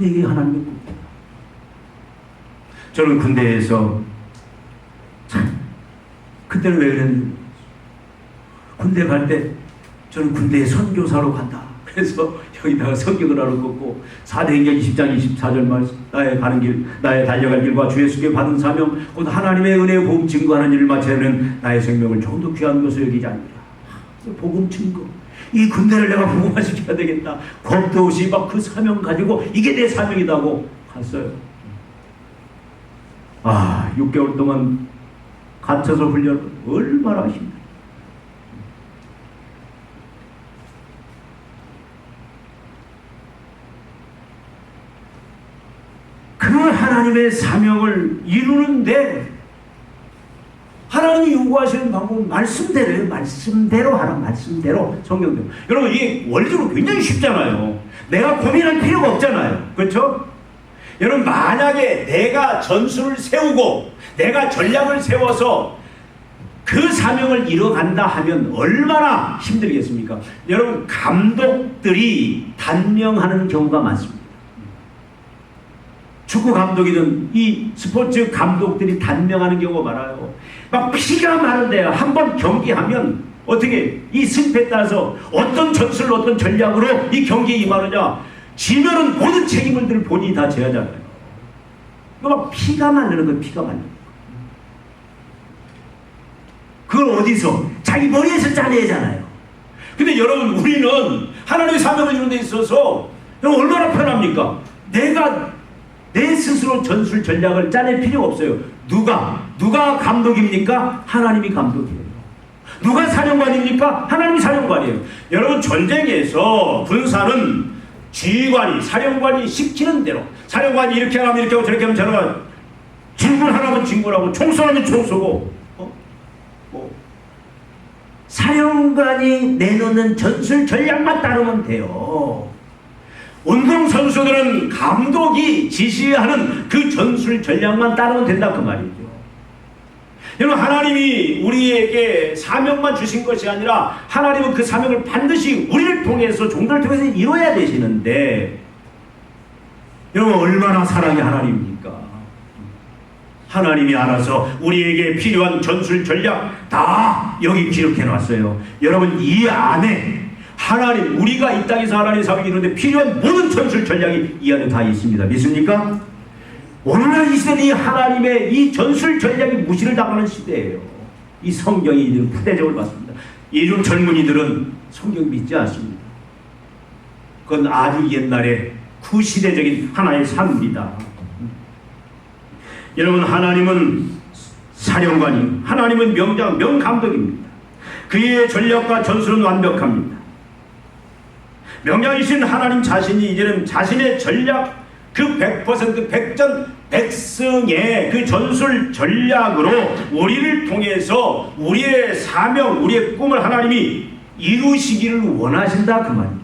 이게 하나님의 꿈이다. 저는 군대에서 참, 그때는 왜 그랬는지, 군대 갈 때 저는 군대에 선교사로 간다. 그래서 여기다가 성경을 하나 긋고 사도행전 20장 24절 말씀, 나의 가는 길, 나의 달려갈 길과 주 예수께 받은 사명, 곧 하나님의 은혜의 복음 증거하는 일을 마치는 나의 생명을 조금 더 귀한 것을 여기지 않느라. 복음 증거, 이 군대를 내가 복음화시켜야 되겠다. 겁도 없이 막 그 사명 가지고 이게 내 사명이다고 갔어요. 6개월 동안 갇혀서 훈련 얼마나 힘들어. 그 하나님의 사명을 이루는데 하나님이 요구하시는 방법은 말씀대로예요. 말씀대로 하라. 말씀대로, 성경대로. 여러분, 이게 원리적으로 굉장히 쉽잖아요. 내가 고민할 필요가 없잖아요. 그렇죠? 여러분, 만약에 내가 전술을 세우고 내가 전략을 세워서 그 사명을 이뤄간다 하면 얼마나 힘들겠습니까? 여러분, 감독들이 단명하는 경우가 많습니다. 축구 감독이든 이 스포츠 감독들이 단명하는 경우가 많아요. 막 피가 마른데요. 한번 경기하면 어떻게 이 승패에 따라서 어떤 전술로 어떤 전략으로 이 경기에 임하느냐, 지면은 모든 책임을 들 본인이 다 져야 하잖아요. 막 피가 마르는 거예요. 피가 마르는 거예요. 그걸 어디서? 자기 머리에서 짜내잖아요. 근데 여러분, 우리는 하나님의 사명을 이루는 데 있어서 얼마나 편합니까? 내가 내 스스로 전술 전략을 짜낼 필요가 없어요. 누가 감독입니까? 하나님이 감독이에요. 누가 사령관입니까? 하나님이 사령관이에요. 여러분, 전쟁에서 군사는 지휘관이, 사령관이 시키는 대로, 사령관이 이렇게 하면 이렇게 하고 저렇게 하면 저렇게 하고, 진군하라면 진군하고, 총 쏘라면 총 쏘고, 사령관이 내놓는 전술 전략만 따르면 돼요. 운동선수들은 감독이 지시하는 그 전술 전략만 따르면 된다 그 말이죠. 여러분, 하나님이 우리에게 사명만 주신 것이 아니라 하나님은 그 사명을 반드시 우리를 통해서, 종들을 통해서 이루어야 되시는데, 여러분, 얼마나 사랑의 하나님입니까? 하나님이 알아서 우리에게 필요한 전술 전략 다 여기 기록해 놨어요. 여러분, 이 안에 하나님, 우리가 이 땅에서 하나님의 사명을 이루는데 필요한 모든 전술 전략이 이 안에 다 있습니다. 믿습니까? 오늘날 이 시대는 이 하나님의 이 전술 전략이 무시를 당하는 시대예요. 이 성경이 이런 푸대접을 받습니다. 요즘 젊은이들은 성경 믿지 않습니다. 그건 아주 옛날에 구시대적인 하나의 삶입니다. 여러분, 하나님은 사령관이, 하나님은 명장, 명감독입니다. 그의 전략과 전술은 완벽합니다. 명장이신 하나님 자신이 이제는 자신의 전략, 그 100% 백전백승의 그 전술 전략으로 우리를 통해서 우리의 사명, 우리의 꿈을 하나님이 이루시기를 원하신다, 그 말이죠.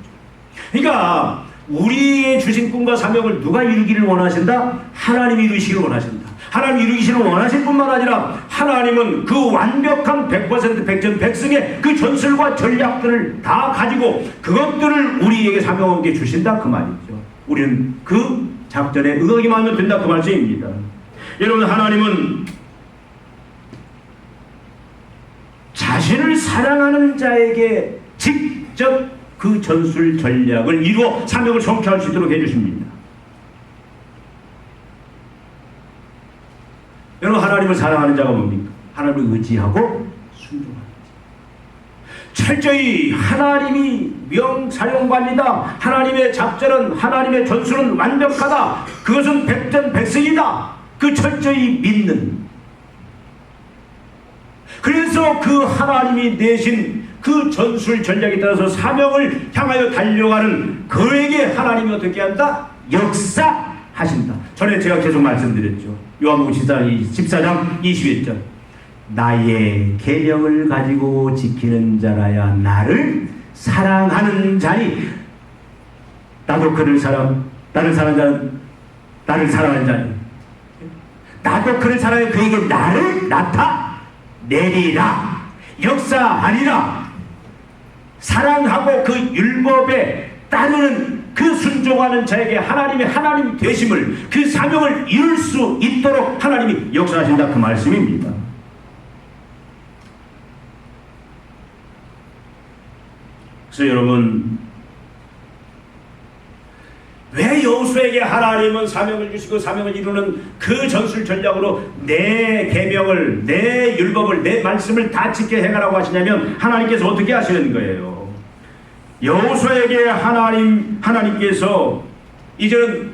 그러니까 우리의 주신 꿈과 사명을 누가 이루기를 원하신다? 하나님이 이루시기를 원하신다. 하나님이 이루기를 원하실 뿐만 아니라 하나님은 그 완벽한 100% 백전백승의 그 전술과 전략들을 다 가지고 그것들을 우리에게 사명하게 주신다, 그 말이죠. 우리는 그 작전에 응하기만 하면 된다, 그 말씀입니다. 여러분, 하나님은 자신을 사랑하는 자에게 직접 그 전술 전략을 이루어 사명을 성취할 수 있도록 해주십니다. 여러분, 하나님을 사랑하는 자가 뭡니까? 하나님을 의지하고 순종하는 자. 철저히 하나님이 명사령관이다, 하나님의 작전은, 하나님의 전술은 완벽하다, 그것은 백전백승이다, 그 철저히 믿는, 그래서 그 하나님이 내신 그 전술 전략에 따라서 사명을 향하여 달려가는 그에게 하나님이 어떻게 한다? 역사하신다. 전에 제가 계속 말씀드렸죠. 요한복음 14장 21절. 나의 계명을 가지고 지키는 자라야 나를 사랑하는 자니, 나도 그를 나를 사랑하는 자는 나를 사랑하는 자니, 나도 그를 사랑해 그에게 나를 나타내리라, 역사하리라. 사랑하고 그 율법에 따르는 그 순종하는 자에게 하나님의 하나님 되심을, 그 사명을 이룰 수 있도록 하나님이 역사하신다, 그 말씀입니다. 그래서 여러분, 왜 여호수아에게 하나님은 사명을 주시고 사명을 이루는 그 전술 전략으로 내 계명을, 내 율법을, 내 말씀을 다 지켜 행하라고 하시냐면, 하나님께서 어떻게 하시는 거예요? 여호수아에게 하나님께서 이제는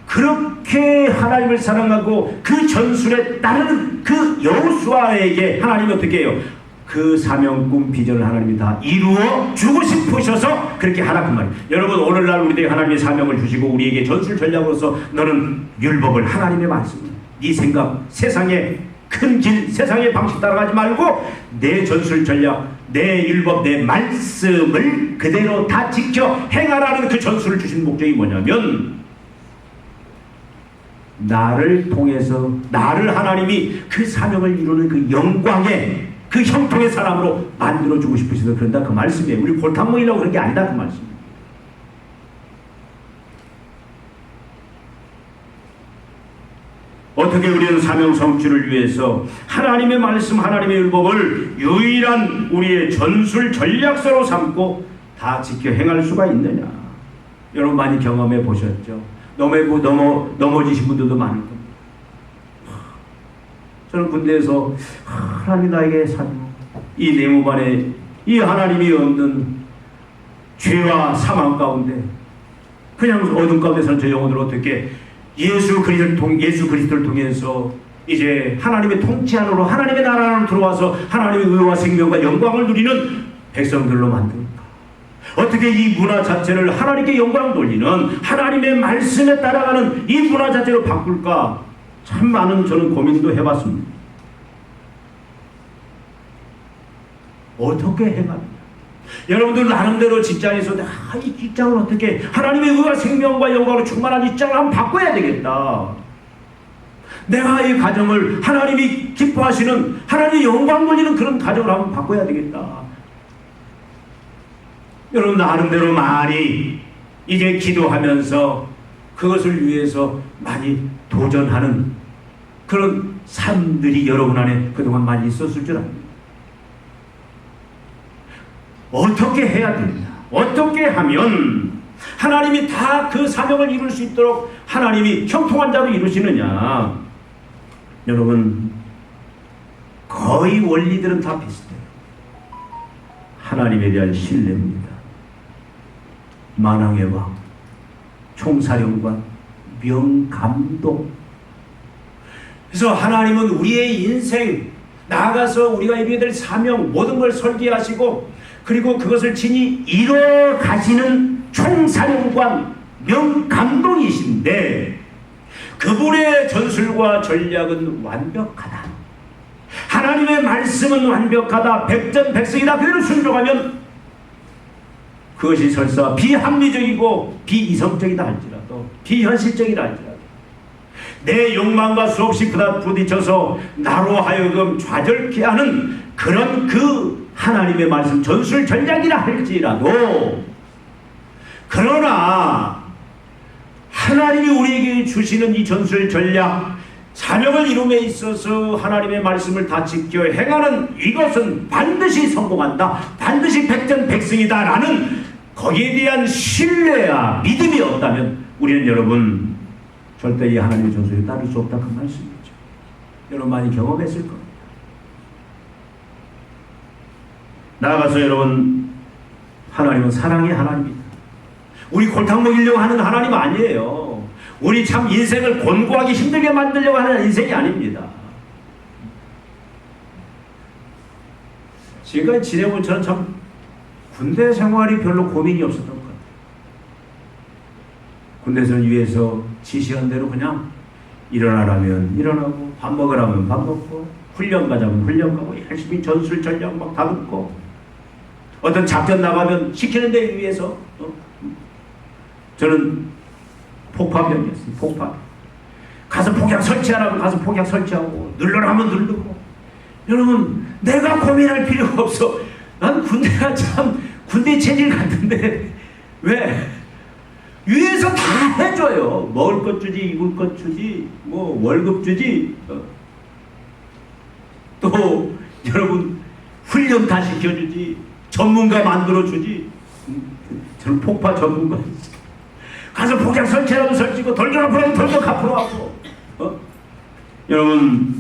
그렇게 하나님을 사랑하고 그 전술에 따르는 그 여호수아에게 하나님이 어떻게 해요? 그 사명, 꿈, 비전을 하나님이 다 이루어 주고 싶으셔서 그렇게 하라, 그 말이에요. 여러분, 오늘날 우리에게 하나님의 사명을 주시고 우리에게 전술 전략으로서 너는 율법을, 하나님의 말씀을, 네 생각, 세상의 큰 길, 세상의 방식 따라가지 말고 내 전술 전략, 내 율법, 내 말씀을 그대로 다 지켜 행하라는 그 전술을 주신 목적이 뭐냐면, 나를 통해서 나를 하나님이 그 사명을 이루는 그 영광의 그 형통의 사람으로 만들어주고 싶으셔서 그런다, 그 말씀이에요. 우리 골탕먹이려고 그런 게 아니다, 그 말씀이에요. 어떻게 우리는 사명 성취를 위해서 하나님의 말씀, 하나님의 율법을 유일한 우리의 전술 전략서로 삼고 다 지켜 행할 수가 있느냐? 여러분 많이 경험해 보셨죠? 넘어지신 분들도 많을 겁니다. 저는 군대에서 하나님 나에게 이 네모 안에 이 하나님이 없는 죄와 사망 가운데 그냥 어둠 가운데서는 저 영혼을 어떻게 예수 그리스도를 통해서 이제 하나님의 통치 안으로, 하나님의 나라 안으로 들어와서 하나님의 의와 생명과 영광을 누리는 백성들로 만듭니까? 어떻게 이 문화 자체를 하나님께 영광을 돌리는, 하나님의 말씀에 따라가는 이 문화 자체로 바꿀까? 참 많은 저는 고민도 해봤습니다. 어떻게 해갑니까? 여러분들 나름대로 직장에서 이 직장을 어떻게 하나님의 의와 생명과 영광으로 충만한 직장을 한번 바꿔야 되겠다. 내가 이 가정을 하나님이 기뻐하시는, 하나님이 영광 돌리는 그런 가정을 한번 바꿔야 되겠다. 여러분, 나름대로 많이 이제 기도하면서 그것을 위해서 많이 도전하는 그런 삶들이 여러분 안에 그동안 많이 있었을 줄 압니다. 어떻게 해야 되냐? 어떻게 하면 하나님이 다 그 사명을 이룰 수 있도록 하나님이 형통한 자로 이루시느냐? 여러분, 거의 원리들은 다 비슷해요. 하나님에 대한 신뢰입니다. 만왕의 왕, 총사령관, 명감독. 그래서 하나님은 우리의 인생, 나아가서 우리가 이루어야 될 사명, 모든 걸 설계하시고 그리고 그것을 친히 이뤄 가시는 총사령관, 명감독이신데 그분의 전술과 전략은 완벽하다. 하나님의 말씀은 완벽하다. 백전백승이다. 그대로 순종하면 그것이 설사 비합리적이고 비이성적이다 할지라도, 비현실적이다 할지라도 내 욕망과 수없이 부딪혀서 나로 하여금 좌절케 하는 그런 그 하나님의 말씀 전술 전략이라 할지라도, 그러나 하나님이 우리에게 주시는 이 전술 전략, 사명을 이룸에 있어서 하나님의 말씀을 다 지켜 행하는 이것은 반드시 성공한다, 반드시 백전백승이다 라는 거기에 대한 신뢰와 믿음이 없다면 우리는 여러분 절대 이 하나님의 전술에 따를 수 없다, 그 말씀이죠. 여러분 많이 경험했을 겁니다. 나아가서 여러분, 하나님은 사랑의 하나님입니다. 우리 골탕 먹이려고 하는 하나님 아니에요. 우리 참 인생을 곤고하게 힘들게 만들려고 하는 인생이 아닙니다. 지금까지 지내본 저는 참 군대 생활이 별로 고민이 없었던 것 같아요. 군대에서는 위에서 지시한 대로 그냥 일어나라면 일어나고, 밥 먹으라면 밥 먹고, 훈련 가자면 훈련 가고, 열심히 전술 전략 막 다듬고, 어떤 작전 나가면 시키는 데 위해서 저는 폭파병이었어요. 폭파. 가서 폭약 설치하라면 가서 폭약 설치하고, 누르라면 누르고. 여러분, 내가 고민할 필요가 없어. 난 군대가 참 군대 체질 같은데 왜? 위에서 다 해줘요. 먹을 것 주지, 입을 것 주지, 뭐 월급 주지. 또 여러분 훈련 다 시켜주지, 전문가 만들어주지. 저는 폭파 전문가. 가서 폭약 설치하면 설치고, 돌격 앞으로 하면 돌격 앞으로 하고. 여러분,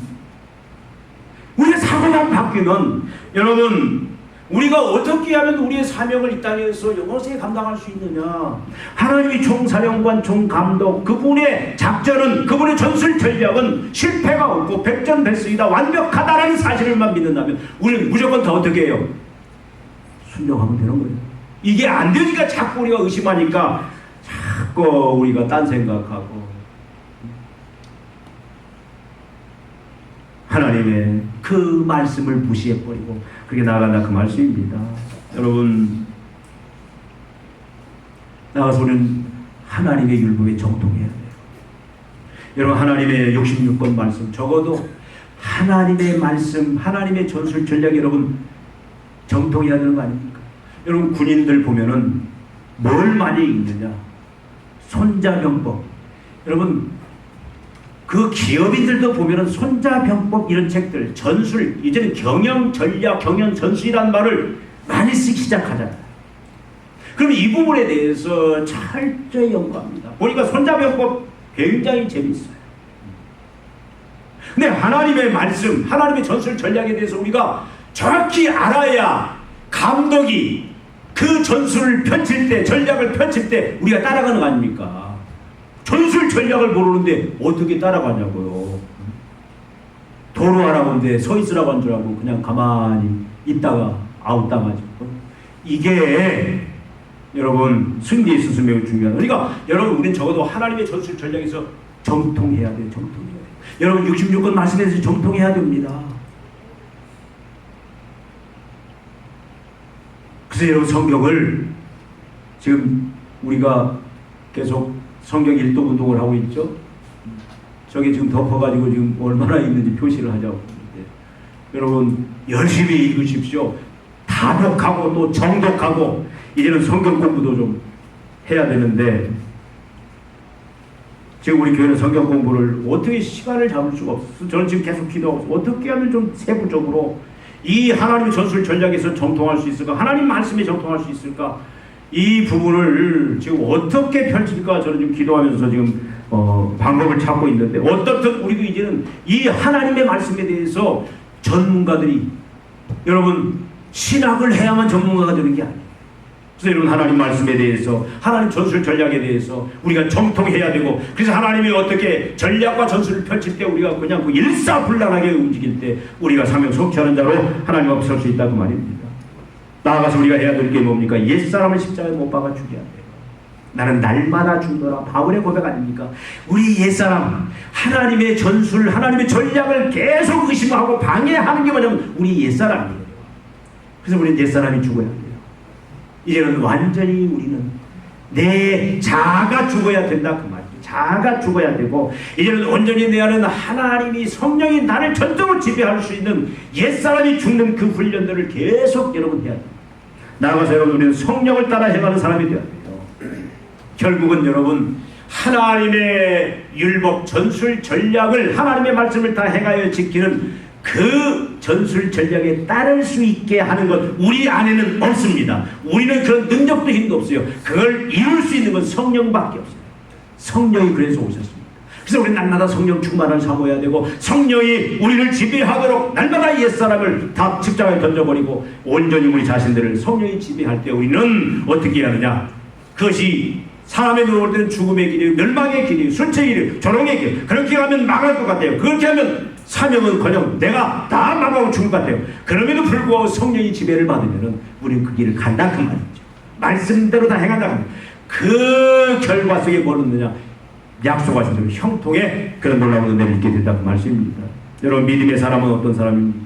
우리가 사고만 바뀌면, 여러분, 우리가 어떻게 하면 우리의 사명을 이 땅에서 영원히 감당할 수 있느냐? 하나님이 총사령관, 총감독, 그분의 작전은, 그분의 전술 전략은 실패가 없고 백전백승이다, 완벽하다라는 사실을만 믿는다면 우리는 무조건 다 어떻게 해요? 순종하면 되는 거예요. 이게 안 되니까 자꾸 우리가 의심하니까 자꾸 우리가 딴 생각하고, 하나님의 그 말씀을 무시해버리고 그게 나아간다, 그 말씀입니다. 여러분, 나가서 우리는 하나님의 율법에 정통해야 돼요. 여러분, 하나님의 66권 말씀, 적어도 하나님의 말씀, 하나님의 전술 전략, 여러분 정통해야 되는 거 아닙니까? 여러분, 군인들 보면은 뭘 많이 읽느냐? 손자병법. 여러분, 그 기업인들도 보면은 손자병법 이런 책들, 전술, 이제는 경영 전략, 경영 전술이란 말을 많이 쓰기 시작하잖아요. 그럼 이 부분에 대해서 철저히 연구합니다. 보니까 손자병법 굉장히 재밌어요. 근데 하나님의 말씀, 하나님의 전술 전략에 대해서 우리가 정확히 알아야 감독이 그 전술을 펼칠 때, 전략을 펼칠 때 우리가 따라가는 거 아닙니까? 전술 전략을 모르는데 어떻게 따라가냐고요. 도로하라고 하는데 서 있으라고 한 줄 알고 그냥 가만히 있다가 아웃당하죠. 이게 여러분 승리에 있어서 매우 중요한. 그러니까 여러분, 우리는 적어도 하나님의 전술 전략에서 정통해야 돼요. 정통해야 돼요. 여러분, 66권 말씀에서 정통해야 됩니다. 그래서 여러분, 성경을 지금 우리가 계속 성경 일독 운동을 하고 있죠. 저게 지금 덮어가지고 지금 얼마나 있는지 표시를 하자고. 여러분 열심히 읽으십시오. 다독하고 또 정독하고 이제는 성경 공부도 좀 해야 되는데 지금 우리 교회는 성경 공부를 어떻게 시간을 잡을 수가 없어요. 저는 지금 계속 기도하고 어떻게 하면 좀 세부적으로 이 하나님의 전술 전략에서 정통할 수 있을까? 하나님 말씀에 정통할 수 있을까? 이 부분을 지금 어떻게 펼칠까? 저는 지금 기도하면서 지금 방법을 찾고 있는데 어떻든 우리도 이제는 이 하나님의 말씀에 대해서 전문가들이 여러분 신학을 해야만 전문가가 되는 게 아니에요. 그래서 여러분 하나님 말씀에 대해서 하나님 전술 전략에 대해서 우리가 정통해야 되고 그래서 하나님이 어떻게 전략과 전술을 펼칠 때 우리가 그냥 그 일사불란하게 움직일 때 우리가 사명 성취하는 자로 하나님 앞에 설 수 있다고 말입니다. 나아가서 우리가 해야 될 게 뭡니까? 옛사람을 십자가에 못 박아 죽여야 돼요. 나는 날마다 죽노라. 바울의 고백 아닙니까? 우리 옛사람 하나님의 전술 하나님의 전략을 계속 의심하고 방해하는 게 뭐냐면 우리 옛사람이에요. 그래서 우리는 옛사람이 죽어야 돼요. 이제는 완전히 우리는 내 자아가 죽어야 된다 그 말이에요. 자아가 죽어야 되고 이제는 온전히 내 안에는 하나님이 성령이 나를 전적으로 지배할 수 있는 옛사람이 죽는 그 훈련들을 계속 여러분 해야 돼요. 나아가서 여러분 우리는 성령을 따라 행하는 사람이 되어야 돼요. 결국은 여러분 하나님의 율법 전술 전략을 하나님의 말씀을 다 행하여 지키는 그 전술 전략에 따를 수 있게 하는 것 우리 안에는 없습니다. 우리는 그런 능력도 힘도 없어요. 그걸 이룰 수 있는 건 성령밖에 없어요. 성령이 그래서 오셨습니다. 그래서 우리는 날마다 성령 충만을 삼아야 되고 성령이 우리를 지배하도록 날마다 옛사람을 다 십자가에 던져버리고 온전히 우리 자신들을 성령이 지배할 때 우리는 어떻게 해야 하느냐. 그것이 사람의 눈으로 볼 때는 죽음의 길이에요. 멸망의 길이에요. 순체의 길이에요. 조롱의 길. 그렇게 하면 망할 것 같아요. 그렇게 하면 사명은 그냥 내가 다 망하고 죽을 것 같아요. 그럼에도 불구하고 성령이 지배를 받으면 우리는 그 길을 간다 그 말이죠. 말씀대로 다 행한다. 그 결과 속에 뭘 얻느냐. 약속하신 대로 형통의 그런 놀라운 은혜를 입게 된다고 말씀입니다. 여러분 믿음의 사람은 어떤 사람입니까?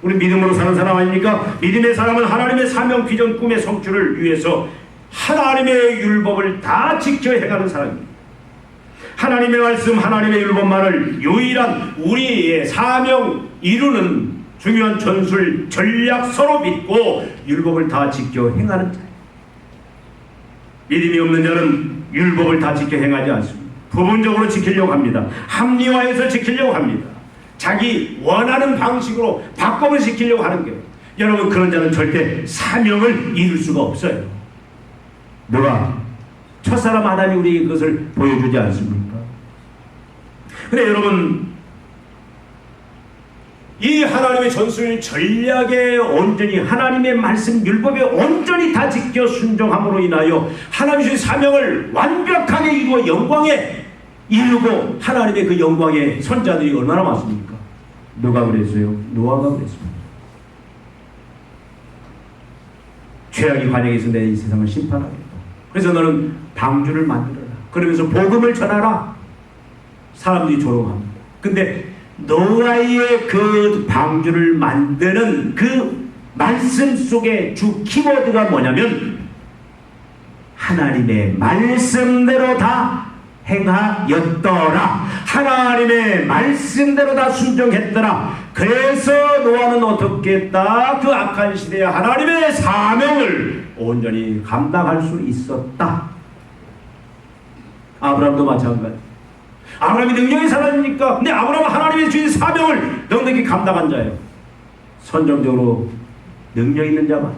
우리 믿음으로 사는 사람 아닙니까? 믿음의 사람은 하나님의 사명, 비전, 꿈의 성취를 위해서 하나님의 율법을 다 지켜 행하는 사람입니다. 하나님의 말씀, 하나님의 율법만을 유일한 우리의 사명 이루는 중요한 전술, 전략서로 믿고 율법을 다 지켜 행하는 자예요. 믿음이 없는 자는 율법을 다 지켜 행하지 않습니다. 부분적으로 지키려고 합니다. 합리화해서 지키려고 합니다. 자기 원하는 방식으로 바꿔서 지키려고 하는 거예요. 여러분 그런 자는 절대 사명을 이룰 수가 없어요. 누가? 첫사람 아담이 우리에게 그것을 보여주지 않습니까? 근데 여러분 이 하나님의 전술 전략에 온전히 하나님의 말씀 율법에 온전히 다 지켜 순종함으로 인하여 하나님의 사명을 완벽하게 이루어 영광에 이루고 하나님의 그 영광의 선자들이 얼마나 많습니까? 누가 그랬어요? 노아가 그랬습니다. 죄악이 관영해서 내 이 세상을 심판하겠다. 그래서 너는 방주를 만들어라. 그러면서 복음을 전하라. 사람들이 조롱합니다. 근데 노아의 그 방주를 만드는 그 말씀 속의 주 키워드가 뭐냐면 하나님의 말씀대로 다 행하였더라. 하나님의 말씀대로 다 순종했더라. 그래서 노아는 어떻게 했다? 그 악한 시대에 하나님의 사명을 온전히 감당할 수 있었다. 아브라함도 마찬가지. 아브라함이 능력의 사람입니까? 근데 아브라함은 하나님의 주신 사명을 넉넉히 감당한 자예요. 선정적으로 능력 있는 자만.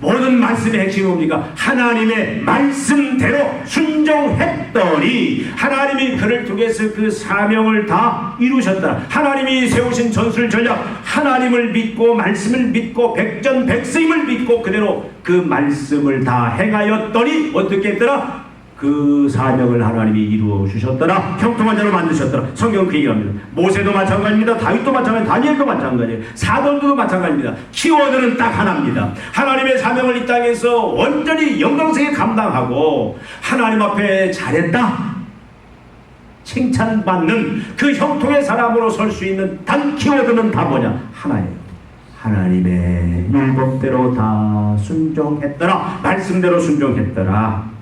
모든 말씀의 핵심이 뭡니까? 하나님의 말씀대로 순종했더니 하나님이 그를 통해서 그 사명을 다 이루셨다. 하나님이 세우신 전술 전략, 하나님을 믿고 말씀을 믿고 백전백승임을 믿고 그대로 그 말씀을 다 행하였더니 어떻게 했더라? 그 사명을 하나님이 이루어 주셨더라. 형통한 자로 만드셨더라. 성경 그 얘기합니다. 모세도 마찬가지입니다. 다윗도 마찬가지입니다. 다니엘도 마찬가지예요. 사도들도 마찬가지입니다. 키워드는 딱 하나입니다. 하나님의 사명을 이 땅에서 온전히 영광스럽게 감당하고 하나님 앞에 잘했다 칭찬받는 그 형통의 사람으로 설 수 있는 단 키워드는 다 뭐냐? 하나예요. 하나님의 율법대로 다 순종했더라. 말씀대로 순종했더라.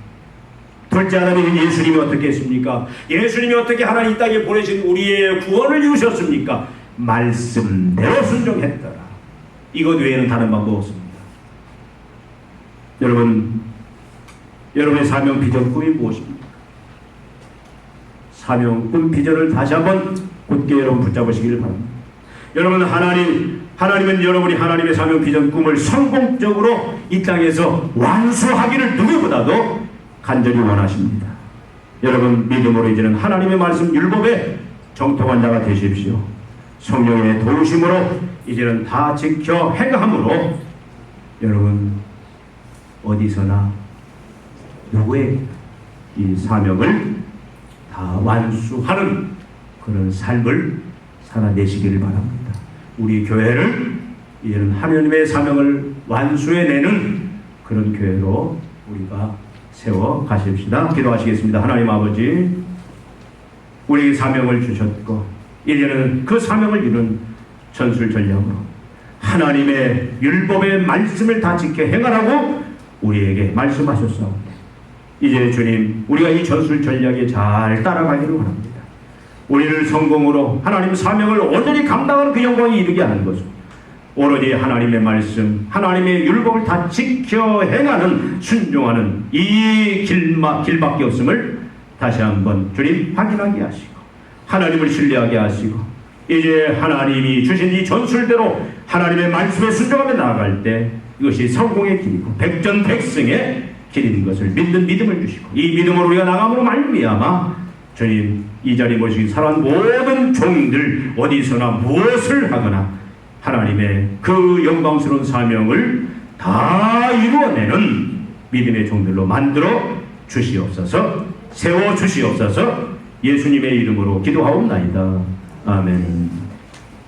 둘째 하나님은 예수님이 어떻게 했습니까? 예수님이 어떻게 하나님 이 땅에 보내신 우리의 구원을 이루셨습니까? 말씀대로 순종했더라. 이것 외에는 다른 방법 없습니다. 여러분의 사명 비전 꿈이 무엇입니까? 사명 꿈 비전을 다시 한번 굳게 여러분 붙잡으시기를 바랍니다. 여러분, 하나님은 여러분이 하나님의 사명 비전 꿈을 성공적으로 이 땅에서 완수하기를 누구보다도 간절히 원하십니다. 여러분, 믿음으로 이제는 하나님의 말씀 율법에 정통한 자가 되십시오. 성령의 도우심으로 이제는 다 지켜 행함으로 여러분 어디서나 누구의 이 사명을 다 완수하는 그런 삶을 살아내시기를 바랍니다. 우리 교회를 이제는 하나님의 사명을 완수해내는 그런 교회로 우리가 세워 가십시다. 기도하시겠습니다. 하나님 아버지, 우리에게 사명을 주셨고 이제는 그 사명을 이룬 전술전략으로 하나님의 율법의 말씀을 다 지켜 행하라고 우리에게 말씀하셨사옵니다. 이제 주님, 우리가 이 전술전략에 잘 따라가기를 원합니다. 우리를 성공으로 하나님 사명을 온전히 감당하는 그 영광에 이르게 하는 것은 오로지 하나님의 말씀, 하나님의 율법을 다 지켜 행하는, 순종하는 이 길밖에 없음을 다시 한번 주님 확인하게 하시고 하나님을 신뢰하게 하시고 이제 하나님이 주신 이 전술대로 하나님의 말씀에 순종하며 나아갈 때 이것이 성공의 길이고 백전백승의 길인 것을 믿는 믿음을 주시고 이 믿음으로 우리가 나감으로 말미암아 주님, 이 자리에 모신 살아온 모든 종들 어디서나 무엇을 하거나 하나님의 그 영광스러운 사명을 다 이루어내는 믿음의 종들로 만들어 주시옵소서, 세워 주시옵소서. 예수님의 이름으로 기도하옵나이다. 아멘.